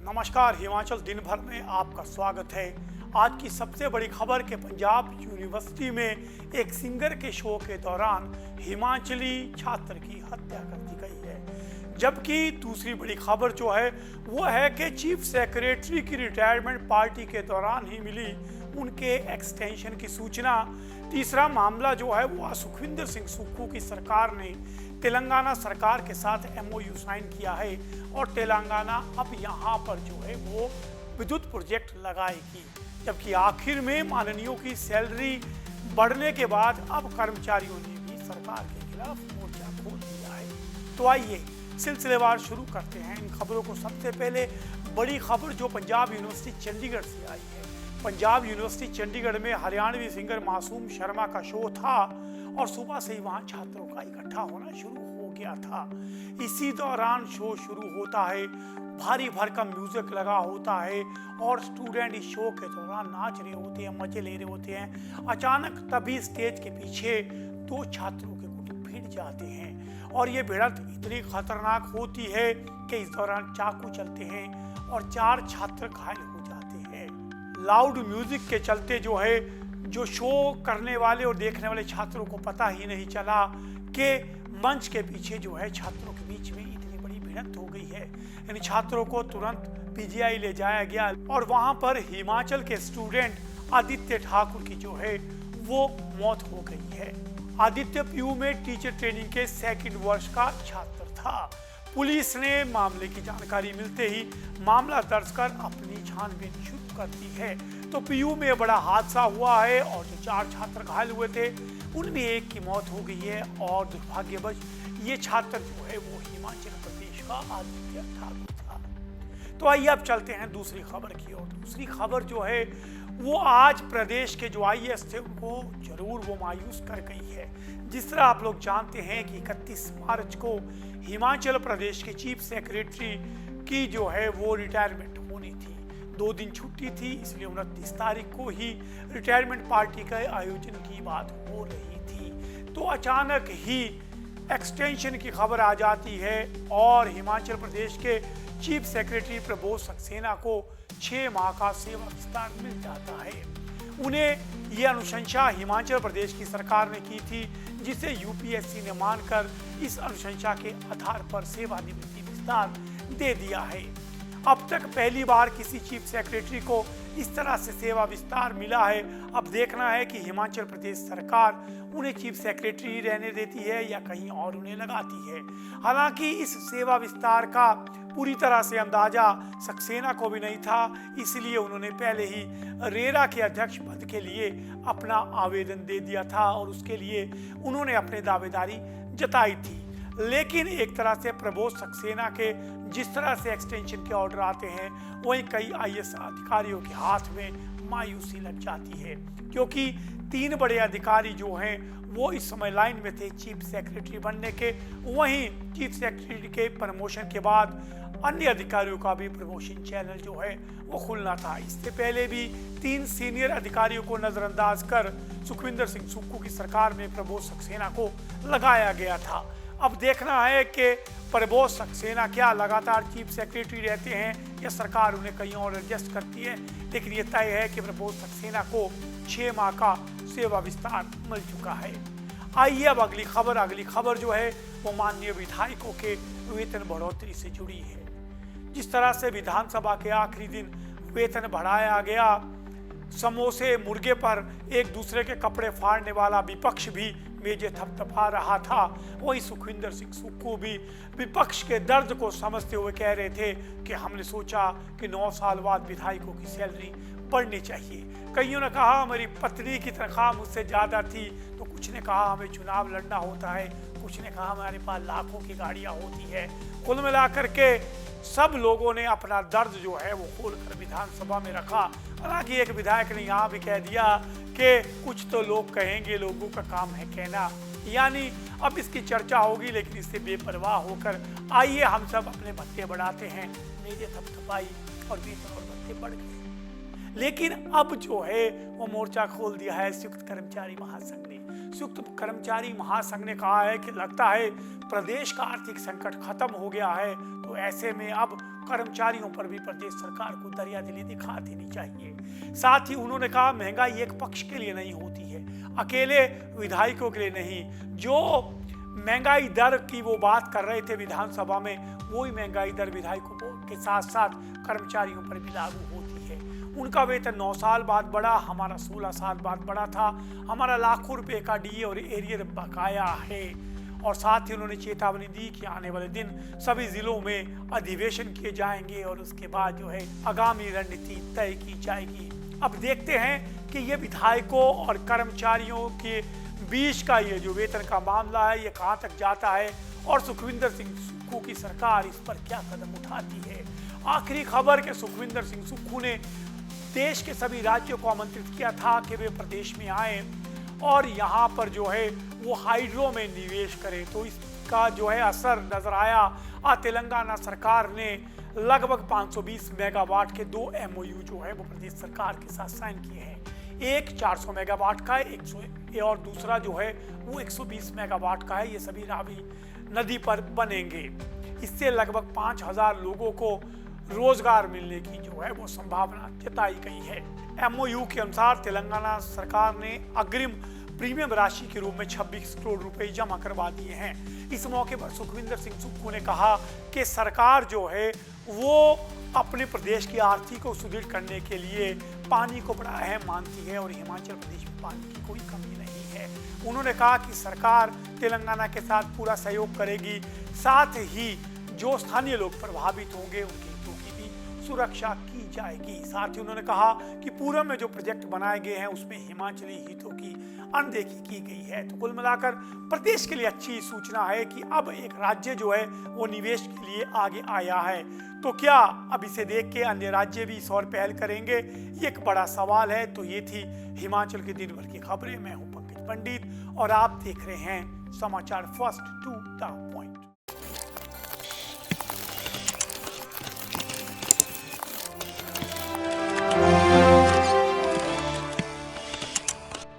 नमस्कार। हिमाचल दिन भर में आपका स्वागत है। आज की सबसे बड़ी खबर के पंजाब यूनिवर्सिटी में एक सिंगर के शो के दौरान हिमाचली छात्र की हत्या कर दी गई है। जबकि दूसरी बड़ी खबर जो है वो है कि चीफ सेक्रेटरी की रिटायरमेंट पार्टी के दौरान ही मिली उनके एक्सटेंशन की सूचना। तीसरा मामला जो है वो सुखविंदर सिंह सुक्खू की सरकार ने तेलंगाना सरकार के साथ MOU साइन किया है और तेलंगाना अब यहाँ पर जो है वो विद्युत प्रोजेक्ट लगाएगी। जबकि आखिर में माननीयों की सैलरी बढ़ने के बाद अब कर्मचारियों ने भी सरकार के खिलाफ मोर्चा खोल दिया है। तो आइए सिलसिलेवार शुरू करते हैं इन खबरों को। सबसे पहले बड़ी खबर जो पंजाब यूनिवर्सिटी चंडीगढ़ से आई है। पंजाब यूनिवर्सिटी चंडीगढ़ में हरियाणवी सिंगर मासूम शर्मा का शो था और सुबह से ही वहां छात्रों का इकट्ठा होना शुरू हो गया था। इसी दौरान शो शुरू होता है, भारी भरकम म्यूजिक लगा होता है और स्टूडेंट इस शो के दौरान नाच रहे होते हैं, मजे ले रहे होते हैं। अचानक तभी स्टेज के पीछे दो छात्रों के गुट भिड़ जाते हैं और ये भिड़ंत इतनी खतरनाक होती है कि इस दौरान चाकू चलते हैं और 4 छात्र घायल हो जाते हैं। लाउड म्यूजिक के चलते जो शो करने वाले और देखने वाले छात्रों को पता ही नहीं चला कि मंच के पीछे जो है छात्रों के बीच में इतनी बड़ी भिड़ंत हो गई है। इन छात्रों को तुरंत PGI ले जाया गया और वहां पर हिमाचल के स्टूडेंट आदित्य ठाकुर की जो है वो मौत हो गई है। आदित्य PU में टीचर ट्रेनिंग के 2nd वर्ष का छात्र था। पुलिस ने मामले की जानकारी मिलते ही मामला दर्ज कर अपनी छानबीन शुरू कर दी है। तो PU में बड़ा हादसा हुआ है और जो 4 छात्र घायल हुए थे उनमें एक की मौत हो गई है और दुर्भाग्यवश ये छात्र जो है वो हिमाचल प्रदेश का आदित्य ठाकुर था। तो आइए अब चलते हैं दूसरी खबर की ओर। दूसरी खबर जो है वो आज प्रदेश के जो IAS थे उनको जरूर वो मायूस कर गई है। जिस तरह आप लोग जानते हैं कि 31 मार्च को हिमाचल प्रदेश के चीफ सेक्रेटरी की जो है वो रिटायरमेंट होनी थी। 2 दिन छुट्टी थी, इसलिए 29 तारीख को ही रिटायरमेंट पार्टी के आयोजन की बात हो रही थी। तो अचानक ही एक्सटेंशन की खबर आ जाती है और हिमाचल प्रदेश के चीफ सेक्रेटरी प्रबोध सक्सेना को 6 माह का सेवा विस्तार मिल जाता है। उन्हें यह अनुशंसा हिमाचल प्रदेश की सरकार ने की थी, जिसे UPSC ने मानकर इस अनुशंसा के आधार पर सेवानिवृत्ति विस्तार दे दिया है। अब तक पहली बार किसी चीफ सेक्रेटरी को इस तरह से सेवा विस्तार मिला है। अब देखना है कि हिमाचल प्रदेश सरकार उन्हें चीफ सेक्रेटरी ही रहने देती है या कहीं और उन्हें लगाती है। हालांकि इस सेवा विस्तार का पूरी तरह से अंदाजा सक्सेना को भी नहीं था, इसलिए उन्होंने पहले ही रेरा के अध्यक्ष पद के लिए अपना आवेदन दे दिया था और उसके लिए उन्होंने अपनी दावेदारी जताई थी। लेकिन एक तरह से प्रबोध सक्सेना के जिस तरह से एक्सटेंशन के ऑर्डर आते हैं वहीं कई IAS अधिकारियों के हाथ में मायूसी लग जाती है, क्योंकि 3 बड़े अधिकारी जो हैं वो इस समय लाइन में थे चीफ सेक्रेटरी बनने के। वहीं चीफ सेक्रेटरी के प्रमोशन के बाद अन्य अधिकारियों का भी प्रमोशन चैनल जो है वो खुलना था। इससे पहले भी 3 सीनियर अधिकारियों को नजरअंदाज कर सुखविंदर सिंह सुक्खू की सरकार में प्रबोध सक्सेना को लगाया गया था। अब देखना है कि प्रबोध सक्सेना क्या लगातार चीफ सेक्रेटरी रहते हैं या सरकार उन्हें कहीं और एडजस्ट करती है। लेकिन ये तय है कि प्रबोध सक्सेना को 6 माह का सेवा विस्तार मिल चुका है। आइए अब अगली खबर जो है वो माननीय विधायकों के वेतन बढ़ोतरी से जुड़ी है। जिस तरह से विधानसभा के आखिरी दिन वेतन बढ़ाया गया, समोसे मुर्गे पर एक दूसरे के कपड़े फाड़ने वाला विपक्ष भी मेजे थपथपा रहा था, वही सुखविंदर सिंह सुक्खू भी विपक्ष के दर्द को समझते हुए कह रहे थे कि हमने सोचा कि 9 साल बाद विधायकों की सैलरी बढ़नी चाहिए। कईयों ने कहा मेरी पत्नी की तनख्वाह मुझसे ज़्यादा थी, तो कुछ ने कहा हमें चुनाव लड़ना होता है, कुछ ने कहा हमारे पास लाखों की गाड़ियाँ होती है। कुल मिलाकर के सब लोगों ने अपना दर्द जो है वो खोलकर विधानसभा में रखा। हालांकि एक विधायक ने यहाँ भी कह दिया कि कुछ तो लोग कहेंगे, लोगों का काम है कहना। यानी अब इसकी चर्चा होगी, लेकिन इससे बेपरवाह होकर आइए हम सब अपने भत्ते बढ़ाते हैं। मेरे थपथपाई और वेतन और भत्ते बढ़ गए। लेकिन अब जो है वो मोर्चा खोल दिया है संयुक्त कर्मचारी महासंघ ने। संयुक्त कर्मचारी महासंघ ने कहा है कि लगता है प्रदेश का आर्थिक संकट खत्म हो गया है, तो ऐसे में अब कर्मचारियों पर भी प्रदेश सरकार को दरियादिली दिखा देनी चाहिए। साथ ही उन्होंने कहा महंगाई एक पक्ष के लिए नहीं होती है, अकेले विधायकों के लिए नहीं। जो महंगाई दर की वो बात कर रहे थे विधानसभा में, वही महंगाई दर विधायकों के साथ साथ कर्मचारियों पर भी लागू होती है। उनका वेतन 9 साल बाद बढ़ा, हमारा 16 साल बाद बढ़ा था। हमारा लाखों रुपए का डीए और एरियर बकाया है। और साथ ही उन्होंने चेतावनी दी कि आने वाले दिन सभी जिलों में अधिवेशन किए जाएंगे और उसके बाद जो है आगामी रणनीति तय की जाएगी। अब देखते हैं कि ये विधायकों और कर्मचारियों के बीच का ये जो वेतन का मामला है ये कहां तक जाता है और सुखविंदर सिंह सुक्खू की सरकार इस पर क्या कदम उठाती है। आखिरी खबर के सुखविंदर सिंह सुक्खू ने देश के सभी राज्यों को आमंत्रित किया था कि वे प्रदेश में आए और यहाँ पर जो है वो हाइड्रो में निवेश करें। तो इसका जो है असर नजर आया। तेलंगाना सरकार ने लगभग 520 मेगावाट के 2 MOU जो है वो प्रदेश सरकार के साथ साइन किए हैं। एक 400 मेगावाट का है, 100 और दूसरा जो है वो 120 मेगावाट का है। ये सभी रावी नदी पर बनेंगे। इससे लगभग 5000 लोगों को रोजगार मिलने की जो है वो संभावना जताई गई है। MOU के अनुसार तेलंगाना सरकार ने अग्रिम प्रीमियम राशि के रूप में 26 करोड़ रुपए जमा करवा दिए हैं। इस मौके पर सुखविंदर सिंह सुक्खू ने कहा कि सरकार जो है वो अपने प्रदेश की आर्थिक को सुदृढ़ करने के लिए पानी को बड़ा अहम मानती है और हिमाचल प्रदेश में पानी की कोई कमी नहीं है। उन्होंने कहा कि सरकार तेलंगाना के साथ पूरा सहयोग करेगी, साथ ही जो स्थानीय लोग प्रभावित होंगे उनके हितों की भी सुरक्षा की जाएगी। साथ ही उन्होंने कहा कि पूरब में जो प्रोजेक्ट बनाए गए हैं उसमें हिमाचली हितों की अनदेखी की गई है। तो कुल मिलाकर प्रदेश के लिए अच्छी सूचना है कि अब एक राज्य जो है वो निवेश के लिए आगे आया है। तो क्या अब इसे देख के अन्य राज्य भी इस और पहल करेंगे, ये एक बड़ा सवाल है। तो ये थी हिमाचल के दिन भर की खबरें। मैं हूं पंकज पंडित और आप देख रहे हैं समाचार फर्स्ट टू द पॉइंट।